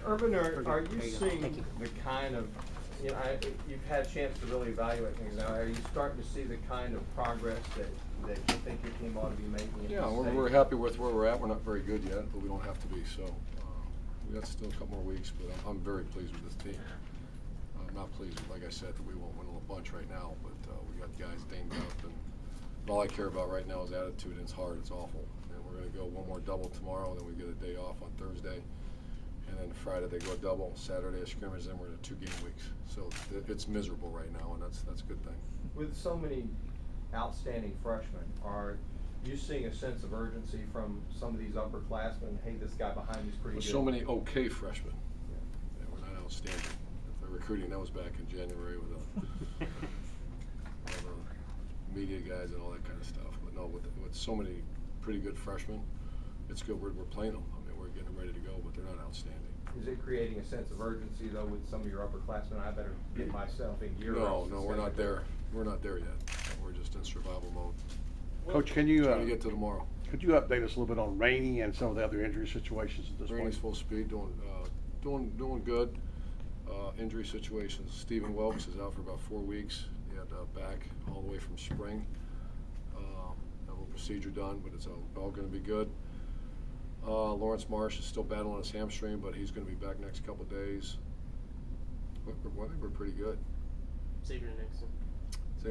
Urban, are you seeing the kind of, you know, you've had a chance to really evaluate things now. Are you starting to see the kind of progress that you think your team ought to be making? Yeah, we're happy with where we're at. We're not very good yet, but we don't have to be. So we got still a couple more weeks, but I'm very pleased with this team. I'm not pleased, like I said, that we won't win a bunch right now, but we got guys dinged up, and all I care about right now is attitude, and it's hard, it's awful. And we're going to go one more double tomorrow, then we get a day off on Thursday, and then Friday they go double, Saturday a scrimmage, then we're in a 2-game weeks. So it's miserable right now, and that's a good thing. With so many outstanding freshmen, are you seeing a sense of urgency from some of these upperclassmen? Hey, this guy behind me's pretty good. So many okay freshmen. Yeah, we're not outstanding. The recruiting, that was back in January with all the media guys and all that kind of stuff. But no, with so many pretty good freshmen, it's good. We're playing them. I mean, we're getting them ready to go, but they're not outstanding. Is it creating a sense of urgency, though, with some of your upperclassmen? I better get myself in gear. No, we're not there. We're not there yet. We're just in survival mode. Coach, can you trying to get to tomorrow? Could you update us a little bit on Rainey and some of the other injury situations at this point? Rainey's full speed, doing good. Injury situations. Stephen Welks is out for about 4 weeks. He had back all the way from spring. Have a procedure done, but it's all going to be good. Lawrence Marsh is still battling his hamstring, but he's going to be back next couple of days. I think we're pretty good. Xavier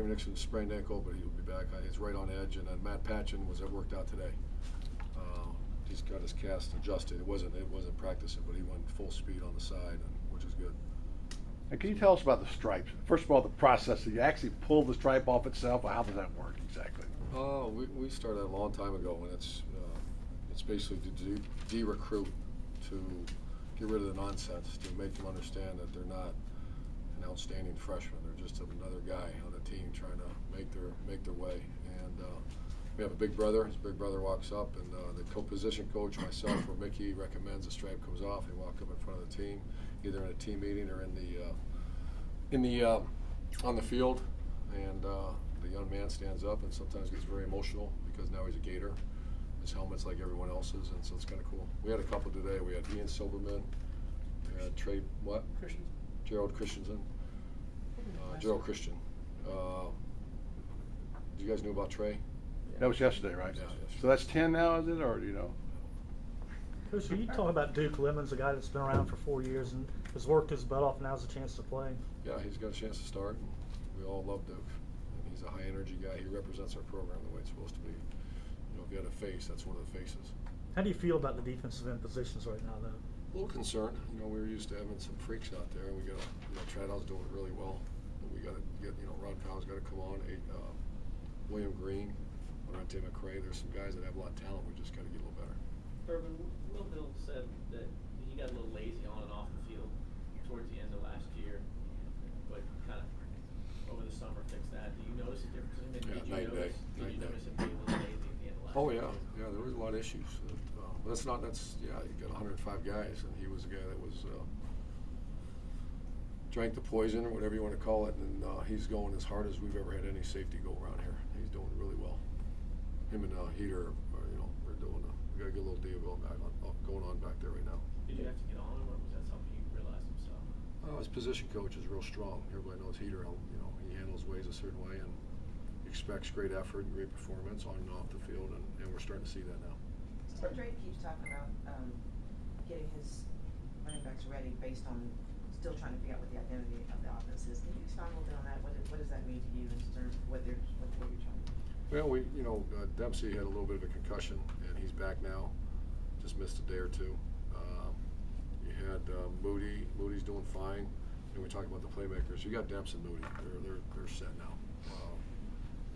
Nixon sprained ankle, but he'll be back. He's right on edge. And then Matt Patchen worked out today. He's got his cast adjusted. It wasn't practicing, but he went full speed on the side, which is good. And can you tell us about the stripes? First of all, the process. Do you actually pull the stripe off itself, or how does that work exactly? We started a long time ago, and it's basically to de-recruit, to get rid of the nonsense, to make them understand that they're not an outstanding freshman. They're just another guy on the team trying to make their way. And we have a big brother. His big brother walks up, and the co-position coach, myself, or Mickey recommends the stripe comes off. They walk up in front of the team, either in a team meeting or on the field, and the young man stands up and sometimes gets very emotional because now he's a Gator. His helmet's like everyone else's, and so it's kind of cool. We had a couple today. We had Ian Silverman, we had Gerald Christensen, Gerald Christian. You guys knew about Trey? That was yesterday, right? Yeah, yesterday. So that's 10 now, is it, or do you know? Coach, you talk about Duke Lemons, a guy that's been around for 4 years and has worked his butt off. Now's a chance to play. Yeah, he's got a chance to start. We all love Duke. And he's a high-energy guy. He represents our program the way it's supposed to be. You know, if you had a face, that's one of the faces. How do you feel about the defensive end positions right now, though? A little concerned. You know, we were used to having some freaks out there, and we got Tradow's doing it really well. And we got to get, Ron Powell's got to come on. William Green, Lorente McCray. There's some guys that have a lot of talent. We just got to get a little better. Urban, Will Hill said that he got a little lazy on and off the field towards the end of last year, but kind of over the summer fixed that. Do you notice a difference in him? Did you notice him being a little lazy at the end of last year? Yeah, there was a lot of issues. But you got 105 guys, and he was a guy that was drank the poison, or whatever you want to call it, and he's going as hard as we've ever had any safety go around here. He's doing really well. Him and Heater, we're doing we got a good little deal going on back there right now. Did you have to get on him, or was that something he realized himself? His position coach is real strong. Everybody knows Heater. He handles ways a certain way and expects great effort and great performance on and off the field, and we're starting to see that now. So Drake keeps talking about getting his running backs ready based on still trying to figure out what the identity of the offense is. Can you expound a little bit on that? What does that mean to you in terms of what you're trying to do? Well, Dempsey had a little bit of a concussion, and he's back now. Just missed a day or two. You had Moody. Moody's doing fine. And we talk about the playmakers. You got Dempsey and Moody. They're set now.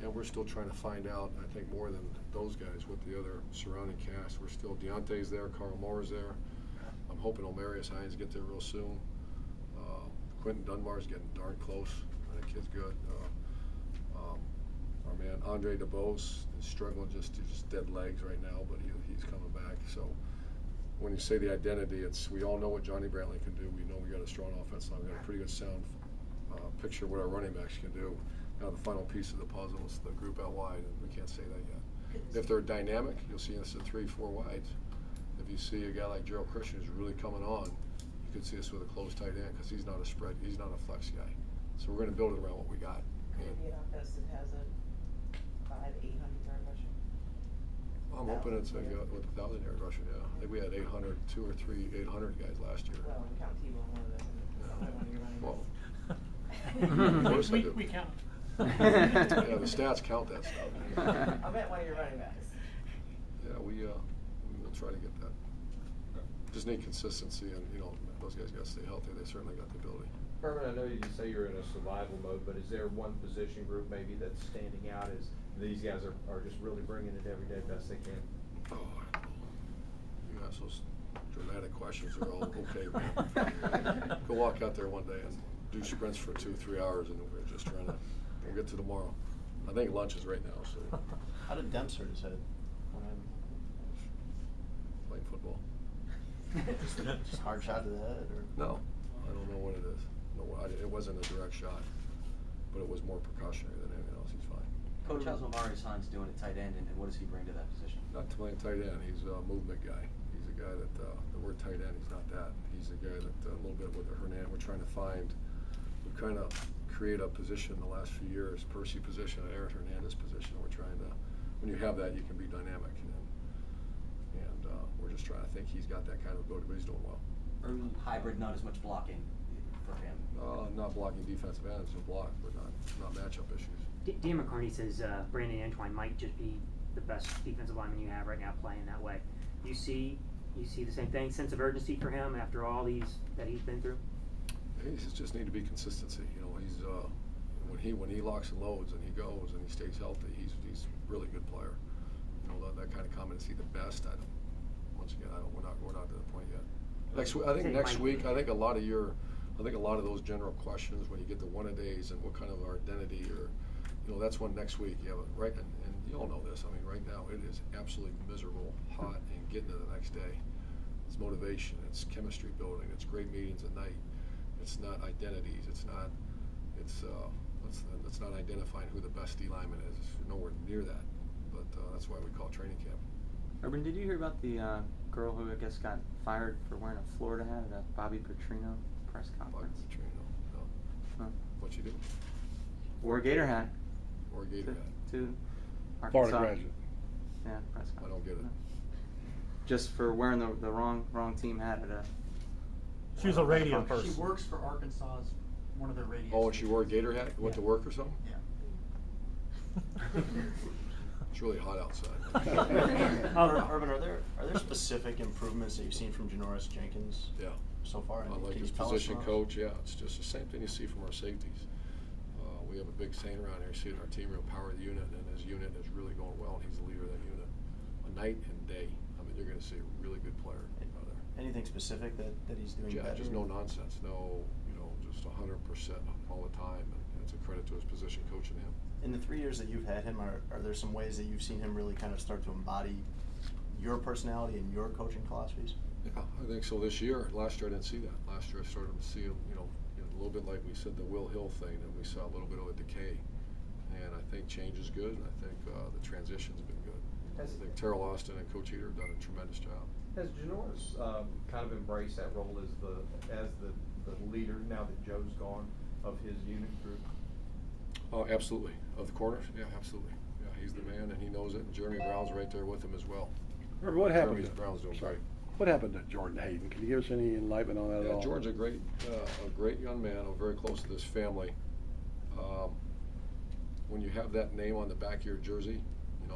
And we're still trying to find out, I think, more than those guys, what the other surrounding cast. We're still, Deontay's there, Carl Moore's there. I'm hoping Omarius Hines get there real soon. Quentin Dunbar's getting darn close. That kid's good. Our man Andre DeBose is struggling, just dead legs right now, but he's coming back. So when you say the identity, we all know what Johnny Brantley can do. We know we got a strong offense line. We got a pretty good sound picture of what our running backs can do. Now the final piece of the puzzle is the group out wide, and we can't say that yet. If they're dynamic, you'll see us at 3-4 wides. If you see a guy like Gerald Christian who's really coming on, you could see us with a close tight end because he's not a spread, he's not a flex guy. So we're going to build it around what we got. Could it be an offense that has a 500-800 yard rusher? I'm hoping it's with a 1,000-yard rusher. Yeah, I think we had 800, 2 or 3 800 guys last year. Well, we count Tebow on one of those. One of your running Well, backs. of course I do. we count. Yeah, the stats count that stuff. I meant one of your running backs. Yeah, we will try to get that. Just need consistency, and those guys got to stay healthy. They certainly got the ability. Herman, I know you say you're in a survival mode, but is there one position group maybe that's standing out as these guys are just really bringing it every day best they can? Oh, I don't know. You ask those dramatic questions, they're all okay. Man. Go walk out there one day and do sprints for 2-3 hours, and we're just trying to. We'll get to tomorrow. I think lunch is right now. So. How did Demps hurt his head? Playing football. Just hard shot to the head, or No, I don't know what it is. No, it wasn't a direct shot, but it was more precautionary than anything else. He's fine. Coach, how's Omarius Hines doing at tight end, and what does he bring to that position? Not playing tight end. He's a movement guy. He's a guy that the word tight end. He's not that. He's a guy that a little bit with the Hernandez. We're trying to find. We're kind of create a position the last few years, Percy position, Eric Hernandez position. We're trying to. When you have that, you can be dynamic. And we're just trying to think he's got that kind of ability, but he's doing well. Urban hybrid, not as much blocking for him. Not blocking defensive ends, he'll block, but not matchup issues. Dan McCarney says Brandon Antwine might just be the best defensive lineman you have right now playing that way. You see the same thing, sense of urgency for him after all these that he's been through? He just need to be consistency. He's when he locks and loads and he goes and he stays healthy, he's a really good player. That kind of comment, is he the best? Once again, we're not to the point yet. Next week, I think a lot of those general questions when you get the one-a-days and what kind of our identity or, that's when next week you have it right, and you all know this. I mean, right now it is absolutely miserable, hot, and getting to the next day. It's motivation, it's chemistry building, it's great meetings at night. It's not identities. It's not identifying who the best D lineman is. Nowhere near that. But that's why we call it training camp. Urban, did you hear about the girl who I guess got fired for wearing a Florida hat at a Bobby Petrino press conference? Bobby Petrino, no. Huh. What'd she do? Wore a Gator hat. Wore a Gator hat. To Arkansas. Florida graduate. Yeah, press conference. I don't get it. No. Just for wearing the wrong team hat at a. She was a radio person. She works for Arkansas's one of their radio. Oh, and she wore a Gator hat? Went to work or something? Yeah. It's really hot outside. Urban, are there specific improvements that you've seen from Janoris Jenkins? Yeah. So far, I like his position coach. Yeah, it's just the same thing you see from our safeties. We have a big saying around here. You see it in our team, real power of the unit, and his unit is really going well, and he's the leader of that unit. Night and day. I mean, you're going to see a really good player out there. Anything specific that he's doing better? Just no nonsense. No, just 100% all the time, and it's a credit to his position coach and him. In the 3 years that you've had him, are there some ways that you've seen him really kind of start to embody your personality and your coaching philosophies? Yeah, I think so this year. Last year I didn't see that. Last year I started to see him, a little bit like we said, the Will Hill thing, and we saw a little bit of a decay. And I think change is good, and I think the transition's been good. I think Terrell Austin and Coach Eater have done a tremendous job. Has Janoris kind of embraced that role as the leader now that Joe's gone of his unit group? Oh, absolutely. Of the corners? Yeah, absolutely. Yeah, he's the man, and he knows it. And Jeremy Brown's right there with him as well. What happened? Jeremy Brown's doing great. What happened to Jordan Hayden? Can you give us any enlightenment on that at all? Yeah, Jordan's a great young man. I'm very close to this family. When you have that name on the back of your jersey,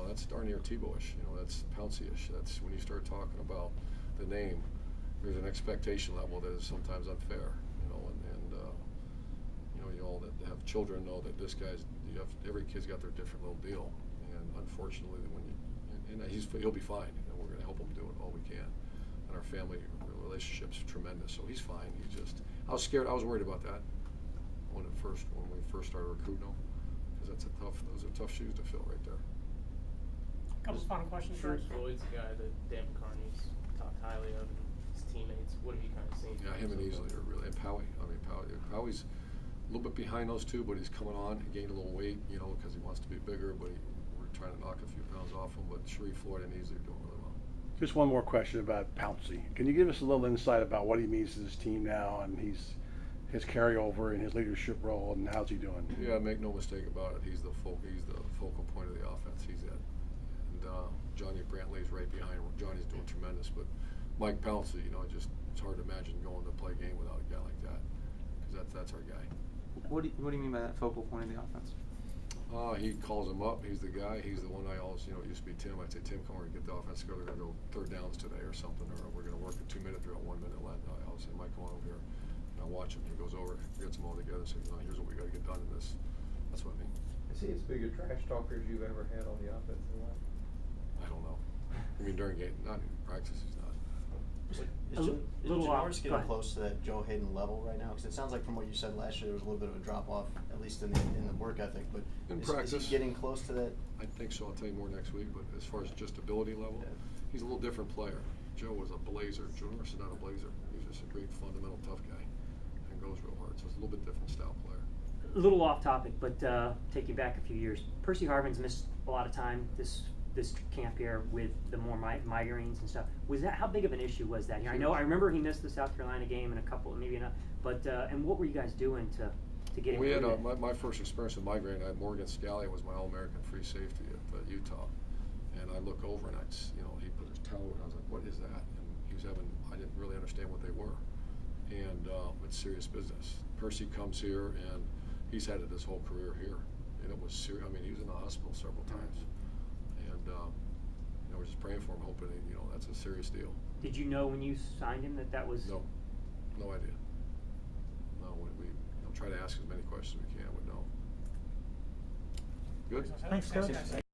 that's darn near Tebow-ish. That's Pouncey-ish. That's when you start talking about the name. There's an expectation level that is sometimes unfair. You all that have children know that this guy's. Every kid's got their different little deal, and unfortunately, he'll be fine, and we're going to help him do it all we can. And our family relationship's tremendous, so he's fine. I was scared. I was worried about that when we first started recruiting him, because those are tough shoes to fill right there. Couple final questions. Bruce Floyd's a guy that Dan McCarney's talked highly of, and his teammates. What have you kind of seen? Yeah, him and Easley are really, and Powie. Powie's a little bit behind those two, but he's coming on. He gained a little weight, because he wants to be bigger, but we're trying to knock a few pounds off him. But Sharif Floyd and Easley are doing really well. Just one more question about Pouncey. Can you give us a little insight about what he means to this team now and his carryover and his leadership role, and how's he doing? Yeah, make no mistake about it. He's the focal point of the offense. He's it. And Johnny Brantley's right behind him. Johnny's doing tremendous, but Mike Pouncey, it's hard to imagine going to play a game without a guy like that, because that's our guy. What do you mean by that focal point of the offense? He calls him up. He's the guy. He's the one I always, it used to be Tim. I'd say, Tim, come over and get the offense together. We're going to go third downs today or something, or we're going to work a 2-minute drill, 1 minute left. I always say, Mike, come on over here. And I watch him. He goes over, gets them all together, says, here's what we got to get done in this. That's what I mean. Is he as big a trash talker as you've ever had on the offensive line? I don't know. I mean, during game, not in practice, he's not. Is Janoris go getting ahead. close to that Joe Hayden level right now? Because it sounds like from what you said last year, there was a little bit of a drop off, at least in the work ethic. But In is practice, he getting close to that? I think so. I'll tell you more next week. But as far as just ability level, Yeah. he's a little different player. Joe was a blazer. Janoris is not a blazer. He's just a great fundamental tough guy and goes real hard. So it's a little bit different style player. A little off topic, but take you back a few years. Percy Harvin's missed a lot of time this camp here with the more migraines and stuff. Was that, how big of an issue was that here? I remember he missed the South Carolina game and a couple, maybe enough. But and what were you guys doing to get him? We had through that? my first experience with migraine. I had Morgan Scallia was my All-American free safety at Utah, and I look over and he put his towel and I was like, what is that? And he was I didn't really understand what they were, and it's serious business. Percy comes here and he's had it his whole career here, and it was serious. I mean, he was in the hospital several times, and we're just praying for him, hoping that's a serious deal. Did you know when you signed him that was? No idea. No, we try to ask as many questions as we can, but no. Good. Thanks, Coach.